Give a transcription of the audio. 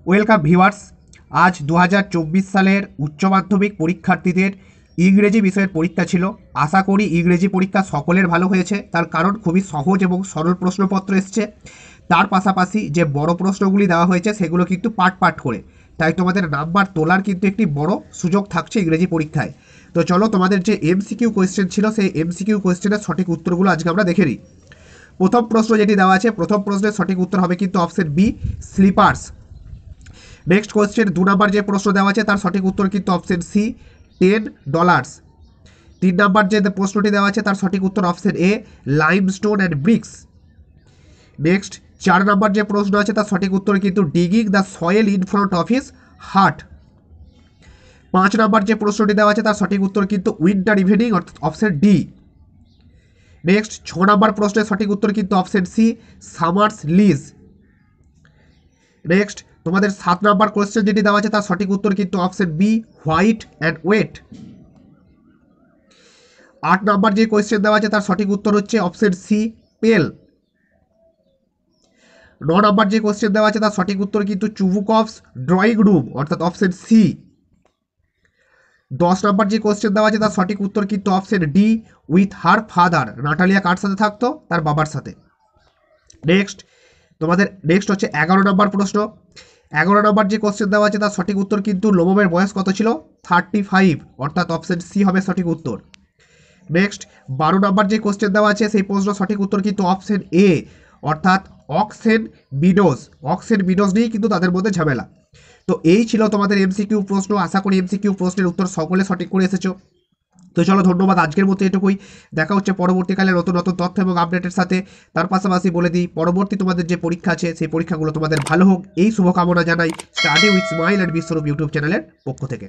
Welcome viewers. আজ 2024 সালের উচ্চ মাধ্যমিক পরীক্ষার্থীদের ইংরেজি বিষয়ের পরীক্ষা ছিল। আশা করি ইংরেজি পরীক্ষা সকলের ভালো হয়েছে, তার কারণ খুবই সহজ এবং সরল প্রশ্নপত্র এসছে। তার পাশাপাশি যে বড় প্রশ্নগুলি দেওয়া হয়েছে সেগুলো কিন্তু পার্ট পার্ট করে, তাই তোমাদের নাম্বার তোলার কিন্তু একটি বড় সুযোগ থাকছে ইংরেজি পরীক্ষায়। তো চলো, তোমাদের যে এমসিকিউ কোয়েশ্চেন ছিল সেই এমসিকিউ কোয়েশ্চেনের সঠিক উত্তরগুলো আজকে আমরা দেখে নিই। প্রথম প্রশ্ন যেটি দেওয়া আছে, প্রথম প্রশ্নের সঠিক উত্তর হবে কিন্তু option B, slippers. Next question 2 number যে প্রশ্ন দেওয়া আছে তার সঠিক উত্তর কিন্তু অপশন সি, $10। 3 নাম্বার যে প্রশ্নটি দেওয়া আছে তার সঠিক উত্তর option A, limestone and bricks. Next 4 number যে প্রশ্ন আছে তার সঠিক উত্তর কিন্তু digging the soil in front of his heart. 5 number যে প্রশ্নটি দেওয়া আছে তার সঠিক উত্তর কিন্তু উইন্টার ইভিনিং, অর্থাৎ অপশন ডি। নেক্সট 6 নাম্বার প্রশ্নের সঠিক উত্তর কিন্তু option C, summer's lease. Next তোমাদের 7 নাম্বার কোয়েশ্চেন যেটি দেওয়া আছে তার সঠিক উত্তর কিন্তু option B, white and wet. 8 number যে কোয়েশ্চেন দেওয়া আছে তার সঠিক উত্তর হচ্ছে অপশন সি, পেল। 9 নাম্বার যে কোয়েশ্চেন দেওয়া আছে তার সঠিক উত্তর কিন্তু চুবুকভস ড্রয়িং রুম, অর্থাৎ অপশন সি। 10 নাম্বার যে কোয়েশ্চেন দেওয়া আছে তার সঠিক উত্তর কিন্তু option D, with her father. Natalia কার সাথে থাকতো? তার বাবার সাথে। নেক্সট তোমাদের নেক্সট হচ্ছে 11 নাম্বার প্রশ্ন। 11 নাম্বার যে কোয়েশ্চেন দেওয়া আছে তার সঠিক উত্তর কিন্তু লোমবের বয়স কত ছিল? 35, অর্থাৎ অপশন সি হবে সঠিক উত্তর। নেক্সট 12 নাম্বার যে কোয়েশ্চেন দেওয়া আছে সেই প্রশ্ন সঠিক উত্তর কিন্তু অপশন এ, অর্থাৎ অক্সেন বিডোজ। অক্সেন বিডোজ নিয়েই কিন্তু তাদের মধ্যে ঝামেলা। তো এই ছিল তোমাদের এমসিকিউ প্রশ্ন। আশা করি এমসিকিউ প্রশ্নের উত্তর সকলে সঠিক করে এসেছো। তো চলো, ধন্যবাদ, আজকের মতো এটুকুই। দেখা হচ্ছে পরবর্তীকালে নতুন নতুন তথ্য এবং আপডেটের সাথে। তার পাশাপাশি বলে দিই, পরবর্তী তোমাদের যে পরীক্ষা আছে সেই পরীক্ষাগুলো তোমাদের ভালো হোক এই শুভকামনা জানাই study with smile and Biswarup YouTube চ্যানেলের পক্ষ থেকে।